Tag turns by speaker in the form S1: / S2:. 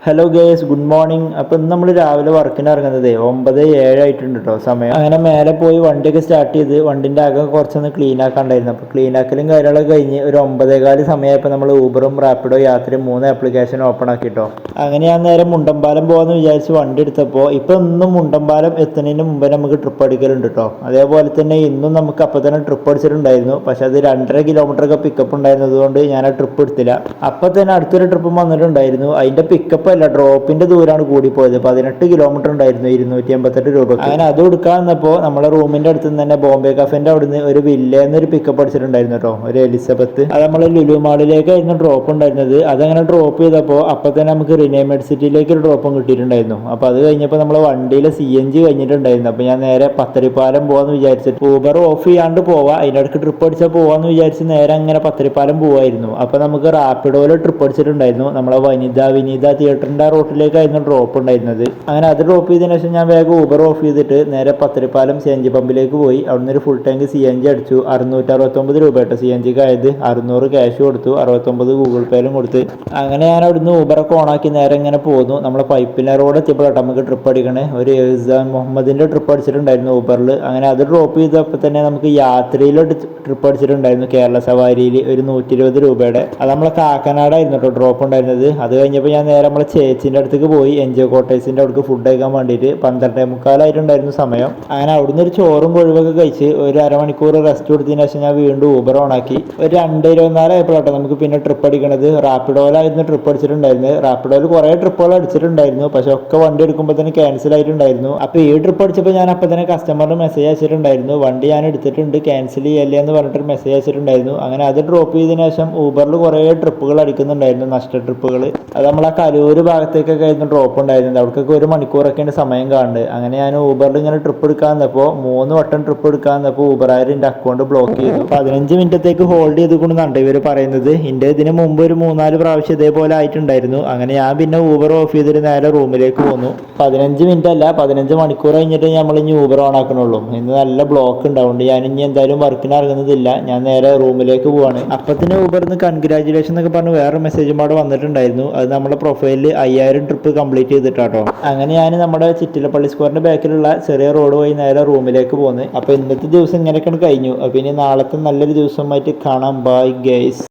S1: Hello guys, good morning. അപ്പോൾ ഇന്ന് നമ്മൾ രാവിലെ വർക്കിന് ഇറങ്ങുന്നത് 9:07 ആയിട്ടുണ്ട് കേട്ടോ സമയം. അങ്ങനെ മേലെ പോയി വണ്ടിയൊക്കെ സ്റ്റാർട്ട് ചെയ്ത് വണ്ടിൻ്റെ അകം കുറച്ചൊന്ന് ക്ലീൻ ആക്കാണ്ടായിരുന്നു. അപ്പോൾ ക്ലീൻ ആക്കലും കാര്യങ്ങളൊക്കെ കഴിഞ്ഞ് ഒരു 9:15 സമയമായപ്പോൾ നമ്മൾ ഊബറും റാപ്പിഡോ യാത്രയും 3 ആപ്ലിക്കേഷൻ ഓപ്പൺ ആക്കി കേട്ടോ. അങ്ങനെ ഞാൻ നേരെ മുണ്ടമ്പാലം പോകാമെന്ന് വിചാരിച്ച് വണ്ടി എടുത്തപ്പോൾ ഇപ്പം ഇന്നും മുണ്ടമ്പാലം എത്തുന്നതിന് മുമ്പേ നമുക്ക് ട്രിപ്പ് അടിക്കലുണ്ട് കേട്ടോ. അതേപോലെ തന്നെ ഇന്നും നമുക്ക് അപ്പോൾ തന്നെ ട്രിപ്പ് അടിച്ചിട്ടുണ്ടായിരുന്നു. പക്ഷെ അത് 2.5 കിലോമീറ്ററൊക്കെ പിക്കപ്പ് ഉണ്ടായിരുന്നത് കൊണ്ട് ഞാൻ ആ ട്രിപ്പ് എടുത്തില്ല. അപ്പോൾ തന്നെ അടുത്തൊരു ട്രിപ്പ് വന്നിട്ടുണ്ടായിരുന്നു. അതിൻ്റെ പിക്കപ്പ് അല്ല, ഡ്രോപ്പിന്റെ ദൂരമാണ് കൂടിപ്പോയത്. 18 കിലോമീറ്റർ ഉണ്ടായിരുന്നു, 288 രൂപ. അങ്ങനെ അത് കൊടുക്കാൻ വന്നപ്പോൾ നമ്മുടെ റൂമിന്റെ അടുത്ത് നിന്ന് തന്നെ ബോംബെ കഫേന്റെ അവിടുന്ന് ഒരു വില്ലേന്നൊരു പിക്കപ്പ് അടിച്ചിട്ടുണ്ടായിരുന്നു കേട്ടോ, ഒരു എലിസബത്ത്. അത് നമ്മൾ ലുലു മാളിലേക്കായിരുന്നു ഡ്രോപ്പ് ഉണ്ടായിരുന്നത്. അതങ്ങനെ ഡ്രോപ്പ് ചെയ്തപ്പോൾ അപ്പോൾ തന്നെ നമുക്ക് റിനേമഡ് സിറ്റിയിലേക്ക് ഒരു ഡ്രോപ്പും കിട്ടിയിട്ടുണ്ടായിരുന്നു. അപ്പോൾ അത് കഴിഞ്ഞപ്പോൾ നമ്മൾ വണ്ടിയിലെ CNG കഴിഞ്ഞിട്ടുണ്ടായിരുന്നു. അപ്പോൾ ഞാൻ നേരെ പത്തരിപ്പാലം പോകാമെന്ന് വിചാരിച്ചിട്ട് ഊബർ ഓഫ് ചെയ്യാണ്ട് പോവാം, അതിനിടയ്ക്ക് ട്രിപ്പ് അടിച്ചാൽ പോവാന്ന് വിചാരിച്ച് നേരെ അങ്ങനെ പത്തരിപ്പാലം പോവായിരുന്നു. അപ്പോൾ നമുക്ക് റാപ്പിഡോയിൽ ട്രിപ്പ് അടിച്ചിട്ടുണ്ടായിരുന്നു. നമ്മളെ വിനീത തിയേറ്ററിന്റെ റോട്ടിലേക്കായിരുന്നു ഡ്രോപ്പ് ഉണ്ടായിരുന്നത്. അങ്ങനെ അത് ഡ്രോപ്പ് ചെയ്തതിനു ശേഷം ഞാൻ വേഗം ഊബർ ഓഫ് ചെയ്തിട്ട് നേരെ പത്തരിപ്പാലം CNG പമ്പിലേക്ക് പോയി. അവിടുന്ന് ഒരു ഫുൾ ടാങ്ക് CNG അടിച്ചു. 669 രൂപ കേട്ടോ CNGക്ക് ആയത്. 600 ക്യാഷ് കൊടുത്തു, 69 ഗൂഗിൾ പേയിലും കൊടുത്ത്. അങ്ങനെ ഞാൻ അവിടുന്ന് ഊബറൊക്കെ ഓണാക്കി നേരെ ഇങ്ങനെ പോന്നു. നമ്മളെ പൈപ്പിലെ റോഡ് എത്തിയപ്പോഴാട്ടോ നമുക്ക് ട്രിപ്പ് അടിക്കണേ. ഒരു എഹ്സാൻ മുഹമ്മദിന്റെ ട്രിപ്പ് അടിച്ചിട്ടുണ്ടായിരുന്നു ഊബറിൽ. അങ്ങനെ അത് ഡ്രോപ്പ് ചെയ്തപ്പോൾ തന്നെ നമുക്ക് യാത്രയിൽ ട്രിപ്പ് അടിച്ചിട്ടുണ്ടായിരുന്നു കേരള സവാരിയിൽ, ഒരു 120 രൂപയുടെ. അത് നമ്മളെ കാക്കനാടായിരുന്നു കേട്ടോ ഡ്രോപ്പ് ഉണ്ടായിരുന്നത്. അത് കഴിഞ്ഞപ്പോൾ ഞാൻ നേരെ നമ്മളെ ചേച്ചിൻ്റെ അടുത്തേക്ക് പോയി, NJ കോട്ടേഴ്സിൻ്റെ അവിടേക്ക് ഫുഡ് കഴിക്കാൻ വേണ്ടിയിട്ട്. 12:45 സമയം. അങ്ങനെ അവിടുന്ന് ഒരു ചോറും കൊഴുവൊക്കെ കഴിച്ച് ഒരു അരമണിക്കൂർ റെസ്റ്റ് കൊടുത്തതിന് ശേഷം ഞാൻ വീണ്ടും ഊബർ ഓണാക്കി. ഒരു 2:24 ആയപ്പോഴാട്ടോ നമുക്ക് പിന്നെ ട്രിപ്പ് അടിക്കണത്. റാപ്പിഡോയിലായിരുന്നു ട്രിപ്പ് അടിച്ചിട്ടുണ്ടായിരുന്നത്. റാപ്പിഡോയിൽ കുറേ ട്രിപ്പുകൾ അടിച്ചിട്ടുണ്ടായിരുന്നു, പക്ഷെ ഒക്കെ വണ്ടി എടുക്കുമ്പോൾ തന്നെ ക്യാൻസൽ ആയിട്ടുണ്ടായിരുന്നു. അപ്പോൾ ഈ ട്രിപ്പ് അടിച്ചപ്പോൾ ഞാൻ അപ്പോൾ തന്നെ കസ്റ്റമറിന് മെസ്സേജ് അയച്ചിട്ടുണ്ടായിരുന്നു, വണ്ടി ഞാൻ എടുത്തിട്ടുണ്ട്, ക്യാൻസൽ ചെയ്യല്ലേ എന്ന് പറഞ്ഞിട്ടൊരു മെസ്സേജ് അയച്ചിട്ടുണ്ടായിരുന്നു. അങ്ങനെ അത് ഡ്രോപ്പ് ചെയ്തതിനു ശേഷം ഊബറിൽ കുറേ ട്രിപ്പുകൾ അടിക്കുന്നുണ്ടായിരുന്നു, നഷ്ട ട്രിപ്പുകൾ. അത് നമ്മളെ കലൂർ ഭാഗത്തേക്കൊക്കെ ആയിരുന്നു ഡ്രോപ്പ് ഉണ്ടായിരുന്നത്. അവിടേക്കൊക്കെ 1 മണിക്കൂറൊക്കെയാണ് സമയം കാണുന്നത്. അങ്ങനെ ഞാൻ ഊബറിൽ ഇങ്ങനെ ട്രിപ്പ് എടുക്കാൻ വന്നപ്പോൾ 3 വട്ടം ട്രിപ്പ് എടുക്കാൻ വന്നപ്പോൾ ഊബറായർ എൻ്റെ അക്കൗണ്ട് ബ്ലോക്ക് ചെയ്തു. 15 മിനിറ്റത്തേക്ക് ഹോൾഡ് ചെയ്തുകൊണ്ടാണ് ഇവർ പറയുന്നത്. എൻ്റെ ഇതിന് മുമ്പ് ഒരു 3-4 പ്രാവശ്യം ഇതേപോലെ ആയിട്ടുണ്ടായിരുന്നു. അങ്ങനെ ഞാൻ പിന്നെ ഊബർ ഓഫ് ചെയ്തിട്ട് നേരെ റൂമിലേക്ക് പോന്നു. 15 മിനിറ്റ് അല്ല, 15 മണിക്കൂർ കഴിഞ്ഞിട്ട് നമ്മൾ ഇനി ഊബർ ഓൺ ആക്കണുള്ളൂ. ഇന്ന് നല്ല ബ്ലോക്ക് ഉണ്ടാവുന്നുണ്ട്. ഞാൻ ഇനി എന്തായാലും വർക്കിന് ഇറങ്ങുന്നതില്ല, ഞാൻ നേരെ റൂമിലേക്ക് പോവാണ്. അപ്പത്തിന് ഊബറിന്ന് കൺഗ്രാജുലേഷൻ എന്നൊക്കെ പറഞ്ഞ് വേറെ മെസ്സേജും അവിടെ വന്നിട്ടുണ്ടായിരുന്നു. അത് നമ്മുടെ പ്രൊഫൈലിൽ 5000 ട്രിപ്പ് കംപ്ലീറ്റ് ചെയ്തിട്ടാട്ടോ. അങ്ങനെ ഞാൻ നമ്മുടെ ചിറ്റിലപ്പള്ളി സ്ക്വയറിന്റെ ബാക്കിലുള്ള ചെറിയ റോഡ് വഴി നേരെ റൂമിലേക്ക് പോന്ന്. അപ്പോൾ ഇന്നത്തെ ദിവസം ഇങ്ങനെയൊക്കെയാണ് കഴിഞ്ഞു. അപ്പോൾ ഇനി നാളത്തെ നല്ലൊരു ദിവസമായിട്ട് കാണാം. Bye guys.